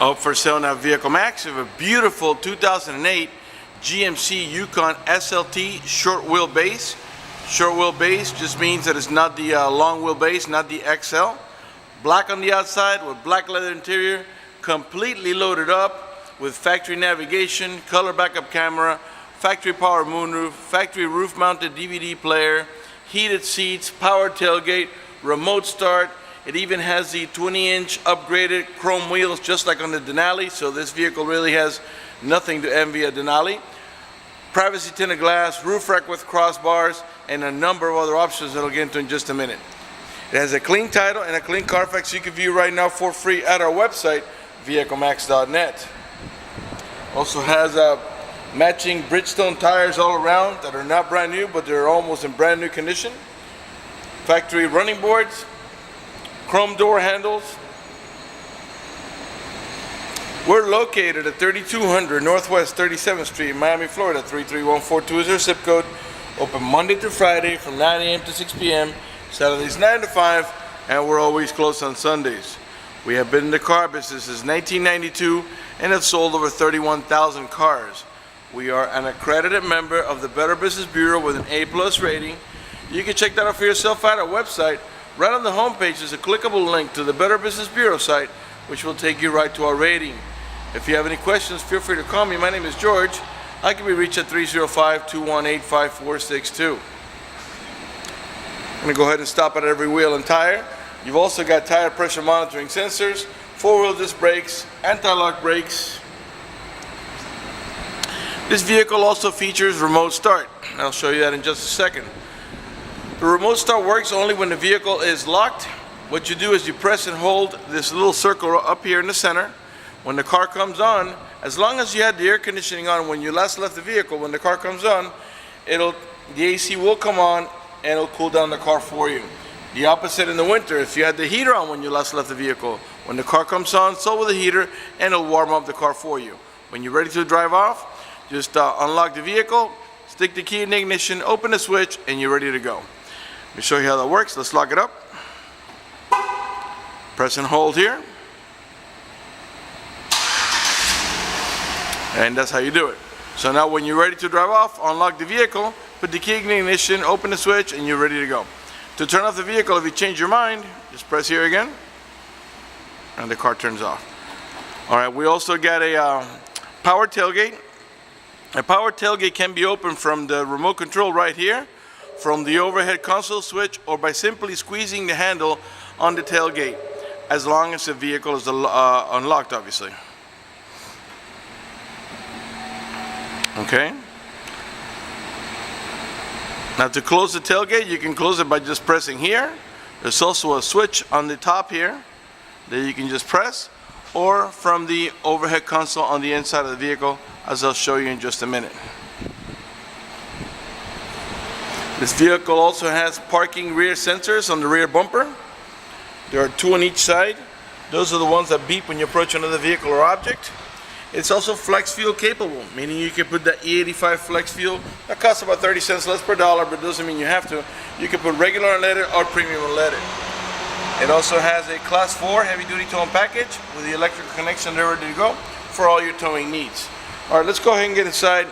Up for sale now, Vehiclemax. We have a beautiful 2008 GMC Yukon SLT short wheelbase. Short wheelbase just means that it's not the long wheelbase, not the XL. Black on the outside with black leather interior, completely loaded up with factory navigation, color backup camera, factory power moonroof, factory roof mounted DVD player, heated seats, power tailgate, remote start. It even has the 20-inch upgraded chrome wheels just like on the Denali, so this vehicle really has nothing to envy a Denali. Privacy tinted glass, roof rack with crossbars, and a number of other options that I'll get into in just a minute. It has a clean title and a clean Carfax you can view right now for free at our website, vehiclemax.net. Also has matching Bridgestone tires all around that are not brand new, but they're almost in brand new condition. Factory running boards, chrome door handles. We're located at 3200 Northwest 37th Street, Miami, Florida, 33142 is our zip code. Open Monday through Friday from 9 a.m. to 6 p.m. Saturdays 9 to 5, and we're always closed on Sundays. We have been in the car business since 1992 and have sold over 31,000 cars. We are an accredited member of the Better Business Bureau with an A+ rating. You can check that out for yourself at our website. Right on the homepage is a clickable link to the Better Business Bureau site, which will take you right to our rating. If you have any questions, feel free to call me. My name is George. I can be reached at 305-218-5462. I'm going to go ahead and stop at every wheel and tire. You've also got tire pressure monitoring sensors, four-wheel disc brakes, anti-lock brakes. This vehicle also features remote start. I'll show you that in just a second. The remote start works only when the vehicle is locked. What you do is you press and hold this little circle up here in the center. When the car comes on, as long as you had the air conditioning on when you last left the vehicle, when the car comes on, the AC will come on and it'll cool down the car for you. The opposite in the winter, if you had the heater on when you last left the vehicle, when the car comes on, so will the heater, and it'll warm up the car for you. When you're ready to drive off, just unlock the vehicle, stick the key in the ignition, open the switch, and you're ready to go. Let me show you how that works. Let's lock it up. Press and hold here. And that's how you do it. So now when you're ready to drive off, unlock the vehicle, put the key in the ignition, open the switch, and you're ready to go. To turn off the vehicle, if you change your mind, just press here again, and the car turns off. All right, we also got a power tailgate. A power tailgate can be opened from the remote control right here, from the overhead console switch, or by simply squeezing the handle on the tailgate, as long as the vehicle is unlocked, obviously. Okay. Now to close the tailgate, you can close it by just pressing here. There's also a switch on the top here that you can just press, or from the overhead console on the inside of the vehicle, as I'll show you in just a minute. This vehicle also has parking rear sensors on the rear bumper. There are two on each side. Those are the ones that beep when you approach another vehicle or object. It's also flex fuel capable, meaning you can put that E85 flex fuel. That costs about 30 cents less per dollar, but doesn't mean you have to. You can put regular unleaded or premium unleaded. It also has a class 4 heavy duty towing package with the electrical connection there ready to go for all your towing needs. All right, let's go ahead and get inside,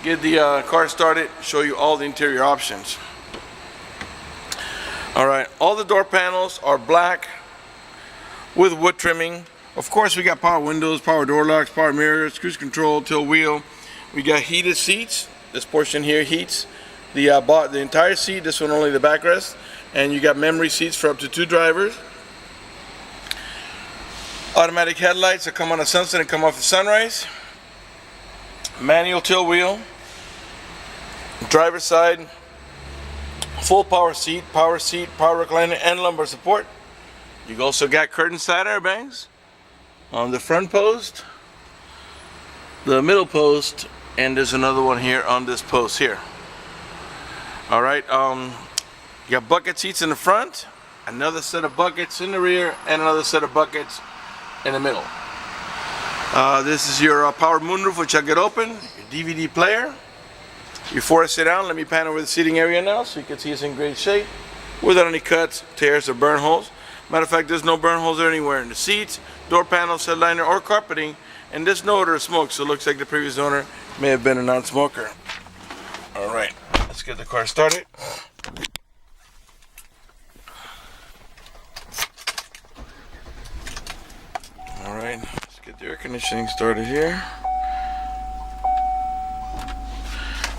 get the car started, show you all the interior options. All right, all the door panels are black with wood trimming. Of course, we got power windows, power door locks, power mirrors, cruise control, tilt wheel. We got heated seats. This portion here heats the entire seat. This one only the backrest. And you got memory seats for up to 2 drivers. Automatic headlights that come on at sunset and come off at sunrise. Manual tilt wheel. Driver's side. Full power seat, power recliner, and lumbar support. You also got curtain side airbags on the front post, the middle post, and there's another one here on this post here. All right, you got bucket seats in the front, another set of buckets in the rear, and another set of buckets in the middle. This is your power moonroof, which I'll get open, your DVD player. Before I sit down, let me pan over the seating area now so you can see it's in great shape without any cuts, tears, or burn holes. Matter of fact, there's no burn holes anywhere in the seats, door panel, set liner, or carpeting, and there's no odor of smoke, so it looks like the previous owner may have been a non-smoker. Alright, let's get the car started. Alright, let's get the air conditioning started here.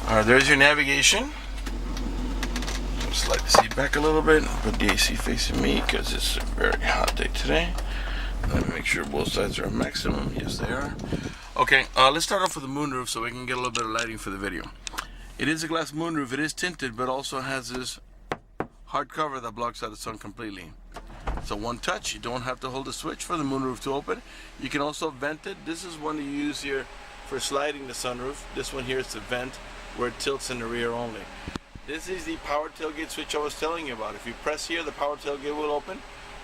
Alright, there's your navigation. Slide the seat back a little bit, put the AC facing me because it's a very hot day today. Let me make sure both sides are maximum. Yes, they are. Okay, let's start off with the moonroof so we can get a little bit of lighting for the video. It is a glass moonroof. It is tinted, but also has this hard cover that blocks out the sun completely. So one touch, you don't have to hold the switch for the moonroof to open. You can also vent it. This is one you use here for sliding the sunroof. This one here is the vent where it tilts in the rear only. This is the power tailgate switch I was telling you about. If you press here, the power tailgate will open.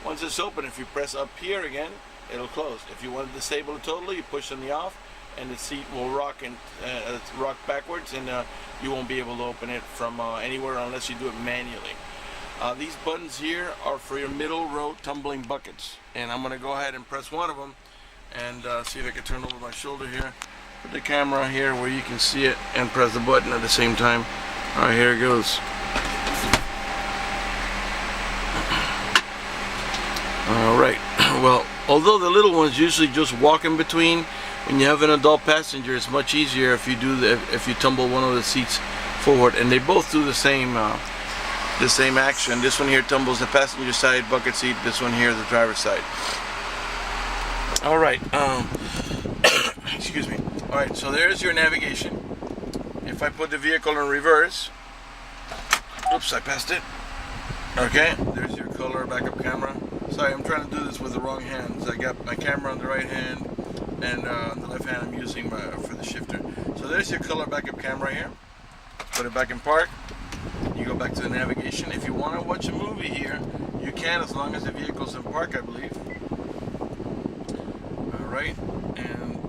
Once it's open, if you press up here again, it'll close. If you want to disable it totally, you push on the off, and the seat will rock and rock backwards, and you won't be able to open it from anywhere unless you do it manually. These buttons here are for your middle row tumbling buckets, and I'm going to go ahead and press one of them and see if I can turn over my shoulder here. Put the camera here where you can see it and press the button at the same time. Alright, here it goes. Alright, well, although the little ones usually just walk in between, when you have an adult passenger, it's much easier if you tumble one of the seats forward, and they both do the same action. This one here tumbles the passenger side bucket seat. This one here the driver's side. All right. Excuse me. All right. So there's your navigation. If I put the vehicle in reverse, oops, I passed it. Okay. There's your color backup camera. Sorry, I'm trying to do this with the wrong hand. So I got my camera on the right hand, and on the left hand I'm using for the shifter. So there's your color backup camera here. Put it back in park. You go back to the navigation. If you want to watch a movie here, you can, as long as the vehicle's in park, I believe. Alright, and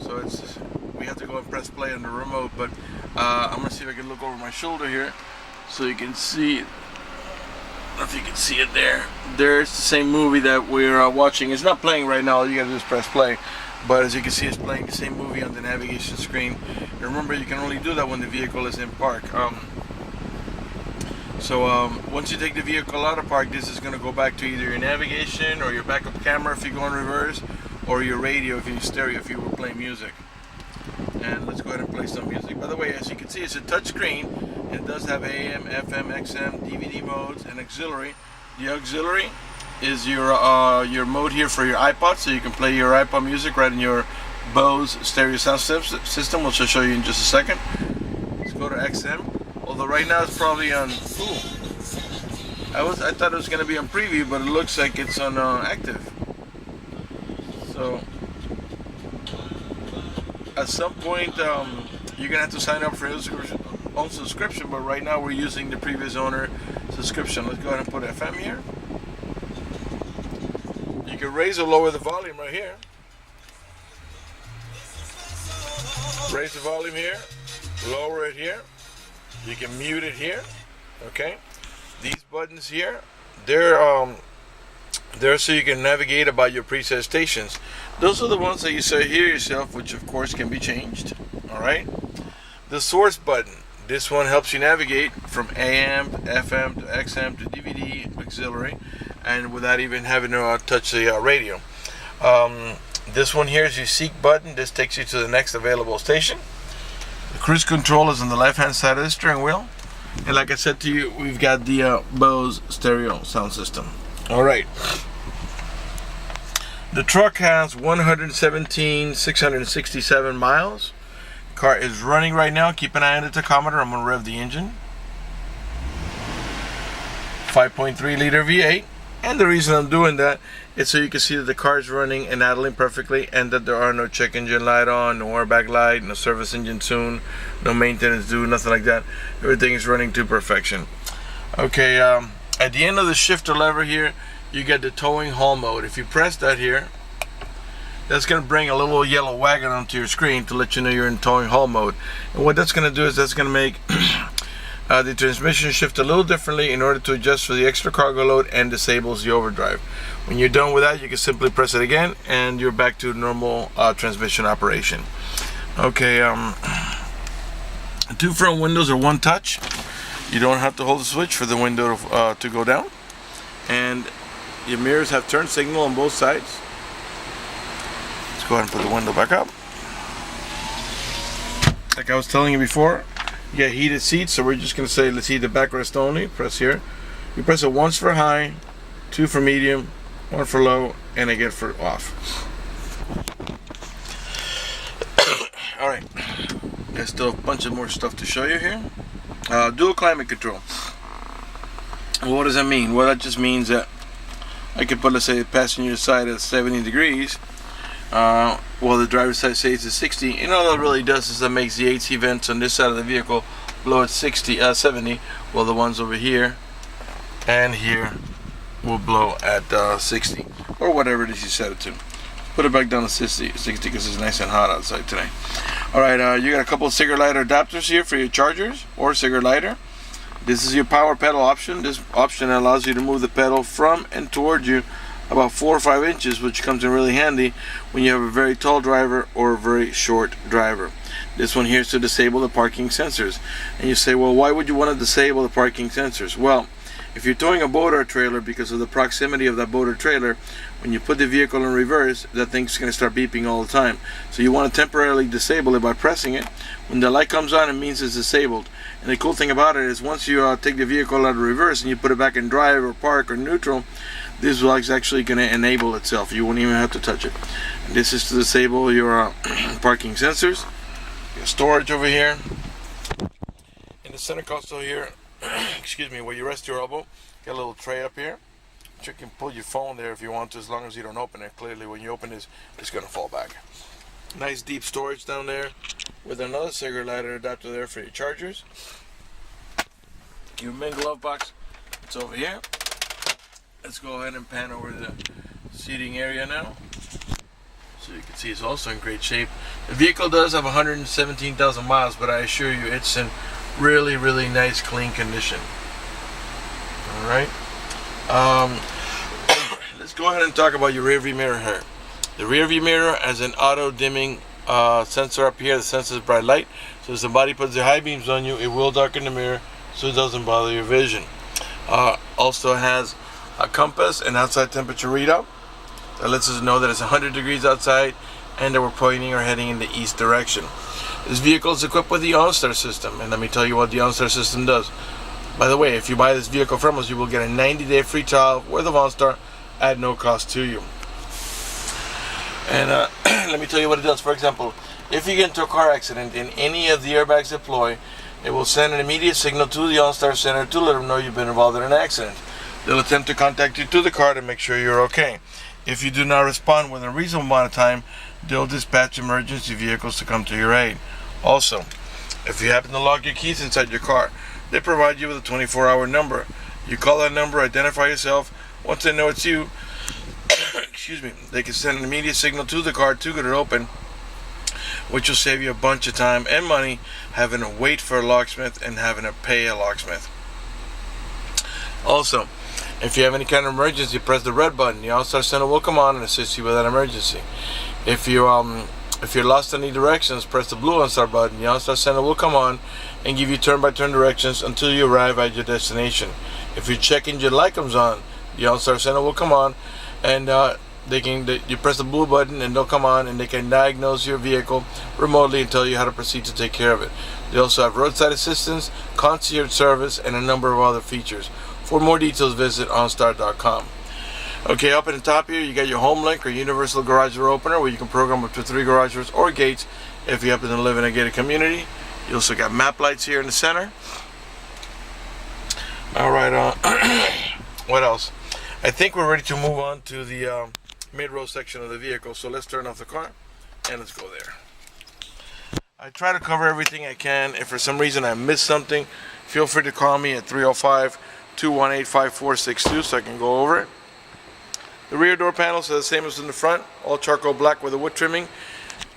so we have to go and press play on the remote, but I'm going to see if I can look over my shoulder here so you can see, I don't know if you can see it there. There's the same movie that we're watching. It's not playing right now, all you got to do is press play. But as you can see, it's playing the same movie on the navigation screen. And remember, you can only do that when the vehicle is in park. Once you take the vehicle out of park, this is going to go back to either your navigation or your backup camera if you go in reverse, or your radio if you stereo if you were playing music. And let's go ahead and play some music. By the way, as you can see, it's a touch screen. It does have AM, FM, XM, DVD modes, and auxiliary. The auxiliary is your mode here for your iPod, so you can play your iPod music right in your Bose stereo sound system, which I'll show you in just a second. Let's go to XM. Although right now it's probably on. Ooh, I thought it was going to be on preview, but it looks like it's on active. So at some point you're gonna have to sign up for your own subscription. But right now we're using the previous owner subscription. Let's go ahead and put FM here. You can raise or lower the volume right here. Raise the volume here, lower it here. You can mute it here. Okay. These buttons here, they're so you can navigate about your preset stations. Those are the ones that you say here yourself, which of course can be changed. All right. The source button. This one helps you navigate from AM to FM to XM to DVD auxiliary, and without even having to touch the radio. This one here is your seek button. This takes you to the next available station. The cruise control is on the left hand side of the steering wheel, and like I said to you, we've got the Bose stereo sound system. Alright, the truck has 117,667 miles. Car is running right now. Keep an eye on the tachometer. I'm going to rev the engine. 5.3 liter V8, and the reason I'm doing that is so you can see that the car is running and idling perfectly, and that there are no check engine light on, no airbag light, no service engine soon, no maintenance due, nothing like that. Everything is running to perfection. Okay, at the end of the shifter lever here, you get the towing haul mode. If you press that here, that's going to bring a little yellow wagon onto your screen to let you know you're in towing haul mode. And what that's going to do is that's going to make The transmission shifts a little differently in order to adjust for the extra cargo load and disables the overdrive. When you're done with that, you can simply press it again and you're back to normal transmission operation. Okay, 2 front windows are one touch. You don't have to hold the switch for the window to go down. And your mirrors have turn signal on both sides. Let's go ahead and put the window back up. Like I was telling you before, you get heated seats, so we're just going to say let's heat the backrest only. Press here. You press it once for high, 2 for medium, 1 for low, and again for off. Alright, there's still a bunch of more stuff to show you here. Dual climate control. Well, what does that mean? Well, that just means that I could put, let's say, the passenger side at 70 degrees, while the driver's side stays at 60. And all that really does is that makes the AC vents on this side of the vehicle blow at 70, while the ones over here and here will blow at 60, or whatever it is you set it to. Put it back down to 60 because it's nice and hot outside today. Alright, you got a couple of cigarette lighter adapters here for your chargers or cigarette lighter. This is your power pedal option. This option allows you to move the pedal from and toward you about 4 or 5 inches, which comes in really handy when you have a very tall driver or a very short driver. This one here is to disable the parking sensors. And you say, well, why would you want to disable the parking sensors? Well, if you're towing a boat or a trailer, because of the proximity of that boat or trailer, when you put the vehicle in reverse, that thing's going to start beeping all the time. So you want to temporarily disable it by pressing it. When the light comes on, it means it's disabled. And the cool thing about it is once you take the vehicle out of reverse and you put it back in drive or park or neutral, this is actually going to enable itself. You won't even have to touch it. And this is to disable your parking sensors. Your storage over here. In the center console here, excuse me, where you rest your elbow, got a little tray up here. You can pull your phone there if you want to, as long as you don't open it. Clearly, when you open this, it's going to fall back. Nice deep storage down there with another cigarette lighter adapter there for your chargers. Your main glove box, it's over here. Let's go ahead and pan over the seating area now. So you can see it's also in great shape. The vehicle does have 117,000 miles, but I assure you it's in really, really nice, clean condition. Alright. Let's go ahead and talk about your rear view mirror here. The rear view mirror has an auto dimming sensor up here that senses bright light. So if somebody puts their high beams on you, it will darken the mirror so it doesn't bother your vision. Also has a compass and outside temperature readout that lets us know that it's 100 degrees outside and that we're pointing or heading in the east direction. This vehicle is equipped with the OnStar system, and let me tell you what the OnStar system does. By the way, if you buy this vehicle from us, you will get a 90-day free trial worth of OnStar at no cost to you. And let me tell you what it does. For example, if you get into a car accident and any of the airbags deploy, it will send an immediate signal to the OnStar Center to let them know you've been involved in an accident. They'll attempt to contact you to the car to make sure you're okay. If you do not respond within a reasonable amount of time, they'll dispatch emergency vehicles to come to your aid. Also, if you happen to lock your keys inside your car, they provide you with a 24-hour number. You call that number, identify yourself. Once they know it's you, excuse me, they can send an immediate signal to the car to get it open, which will save you a bunch of time and money having to wait for a locksmith and having to pay a locksmith. Also, if you have any kind of emergency, press the red button. The OnStar Center will come on and assist you with that emergency. If you're lost any directions, press the blue OnStar button. The OnStar Center will come on and give you turn-by-turn directions until you arrive at your destination. If your check engine light comes on, the OnStar Center will come on, and you press the blue button and they'll come on and they can diagnose your vehicle remotely and tell you how to proceed to take care of it. They also have roadside assistance, concierge service, and a number of other features. For more details, visit OnStar.com. Okay, up at the top here, you got your home link or universal garage door opener, where you can program up to 3 garage doors or gates if you happen to live in a gated community. You also got map lights here in the center. Alright, what else? I think we're ready to move on to the mid-row section of the vehicle, so let's turn off the car and let's go there. I try to cover everything I can. If for some reason I missed something, feel free to call me at 305-218-5462 so I can go over it. The rear door panels are the same as in the front, all charcoal black with a wood trimming.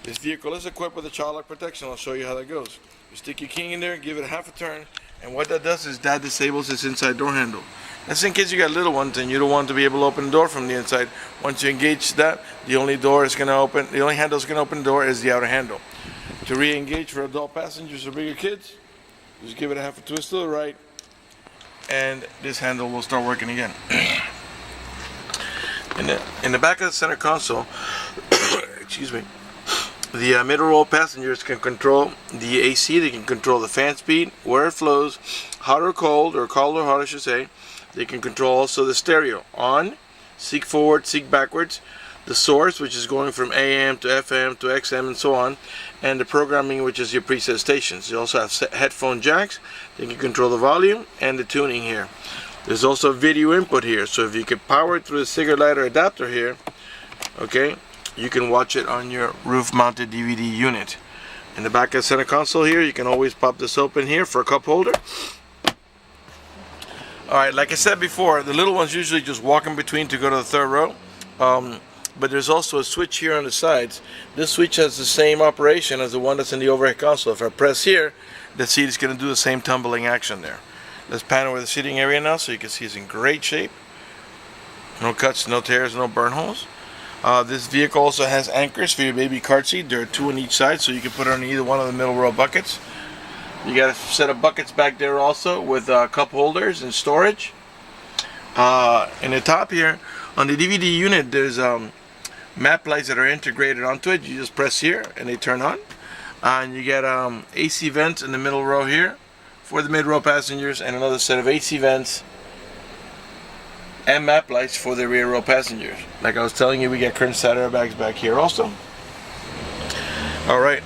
This vehicle is equipped with a child lock protection. I'll show you how that goes. You stick your key in there, give it a half a turn, And what that does is that disables this inside door handle. That's in case you got little ones and you don't want to be able to open the door from the inside. Once you engage that, the only handle that's going to open the door is the outer handle. To re-engage for adult passengers or bigger kids, just give it a half a twist to the right, and this handle will start working again. In the back of the center console, excuse me, the middle row passengers can control the AC. They can control the fan speed, where it flows, hot or cold or hot I should say. They can control also the stereo, on, seek forward, seek backwards, the source, which is going from AM to FM to XM and so on, and the programming, which is your preset stations. You also have headphone jacks. They can control the volume and the tuning here. There's also video input here, so if you can power it through the cigarette lighter adapter here, okay, you can watch it on your roof-mounted DVD unit. In the back of the center console here, you can always pop this open here for a cup holder. Alright, like I said before, the little ones usually just walk in between to go to the third row. But there's also a switch here on the sides. This switch has the same operation as the one that's in the overhead console. If I press here, the seat is going to do the same tumbling action there. Let's pan over the seating area now so you can see it's in great shape. No cuts, no tears, no burn holes. This vehicle also has anchors for your baby car seat. There are 2 on each side, so you can put it on either one of the middle row buckets. You got a set of buckets back there also with cup holders and storage. In the top here, on the DVD unit, there's map lights that are integrated onto it. You just press here and they turn on. And you get AC vents in the middle row here for the mid-row passengers, and another set of AC vents and map lights for the rear row passengers. Like I was telling you, we get curtain side airbags back here also. Alright,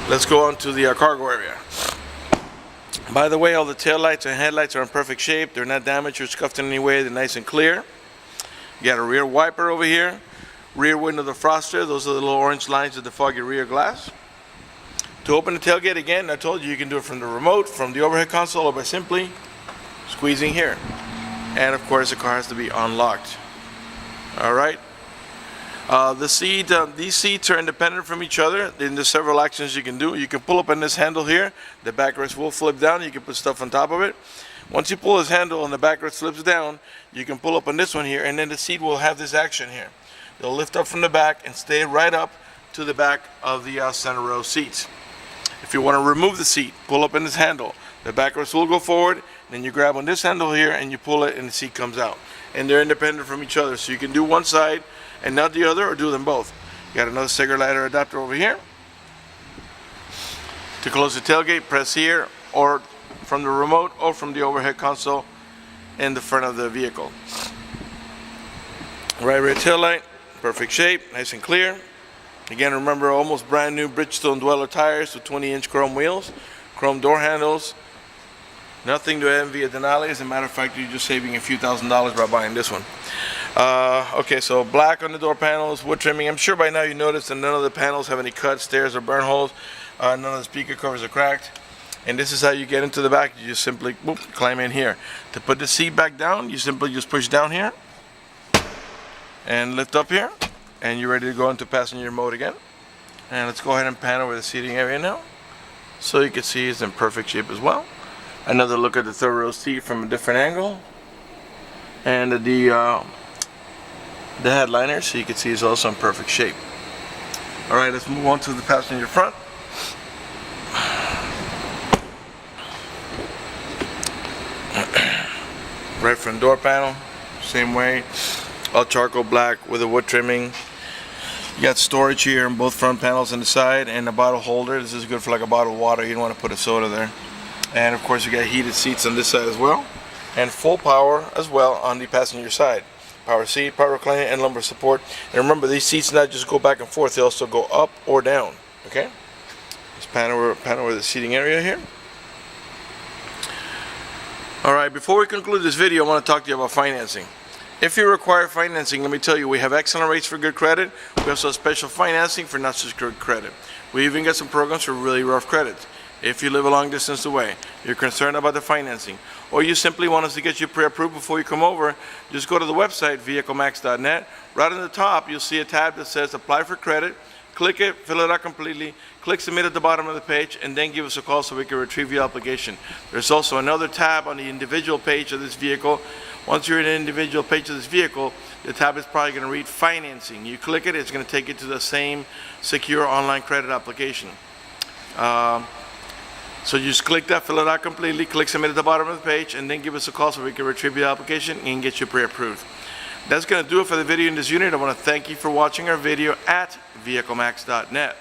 let's go on to the cargo area. By the way, all the tail lights and headlights are in perfect shape. They're not damaged or scuffed in any way. They're nice and clear. You got a rear wiper over here. Rear window defroster. Those are the little orange lines that defog your rear glass. To open the tailgate, again, I told you can do it from the remote, from the overhead console, or by simply squeezing here. And of course, the car has to be unlocked. Alright. These seats are independent from each other. There's several actions you can do. You can pull up on this handle here. The backrest will flip down. You can put stuff on top of it. Once you pull this handle and the backrest flips down, you can pull up on this one here, and then the seat will have this action here. They'll lift up from the back and stay right up to the back of the center row seats. If you want to remove the seat, pull up on this handle. The backrest will go forward, then you grab on this handle here and you pull it and the seat comes out. And they're independent from each other, so you can do one side and not the other, or do them both. You got another cigarette lighter adapter over here. To close the tailgate, press here, or from the remote or from the overhead console in the front of the vehicle. Right rear tail light, perfect shape, nice and clear. Again, remember, almost brand new Bridgestone Dweller tires with 20-inch chrome wheels, chrome door handles. Nothing to envy at Denali. As a matter of fact, you're just saving a few $1,000s by buying this one. Okay, so black on the door panels, wood trimming. I'm sure by now you noticed that none of the panels have any cuts, tears, or burn holes. None of the speaker covers are cracked. And this is how you get into the back. You just simply climb in here. To put the seat back down, you simply just push down here and lift up here, and you're ready to go into passenger mode again. And let's go ahead and pan over the seating area now, so you can see it's in perfect shape as well. Another look at the third row seat from a different angle, and the headliner, so you can see, is also in perfect shape. All right, let's move on to the passenger front. Right front door panel, same way, all charcoal black with a wood trimming. You got storage here on both front panels on the side, and a bottle holder. This is good for like a bottle of water. You don't want to put a soda there. And of course, you got heated seats on this side as well, and full power as well on the passenger side. Power seat, power recliner, and lumbar support. And remember, these seats not just go back and forth; they also go up or down. Okay. Let's pan over the seating area here. Alright, before we conclude this video, I want to talk to you about financing. If you require financing, let me tell you, we have excellent rates for good credit. We also have special financing for not such good credit. We even got some programs for really rough credit. If you live a long distance away, you're concerned about the financing, or you simply want us to get you pre-approved before you come over, just go to the website, vehiclemax.net. Right on the top, you'll see a tab that says Apply for Credit. click it, fill it out completely, click submit at the bottom of the page, and then give us a call so we can retrieve your application. There's also another tab on the individual page of this vehicle. Once you're in the individual page of this vehicle, the tab is probably going to read financing. You click it, it's going to take you to the same secure online credit application. So you just click that, fill it out completely, click submit at the bottom of the page, and then give us a call so we can retrieve your application and get you pre-approved. That's going to do it for the video in this unit. I want to thank you for watching our video at Vehiclemax.net.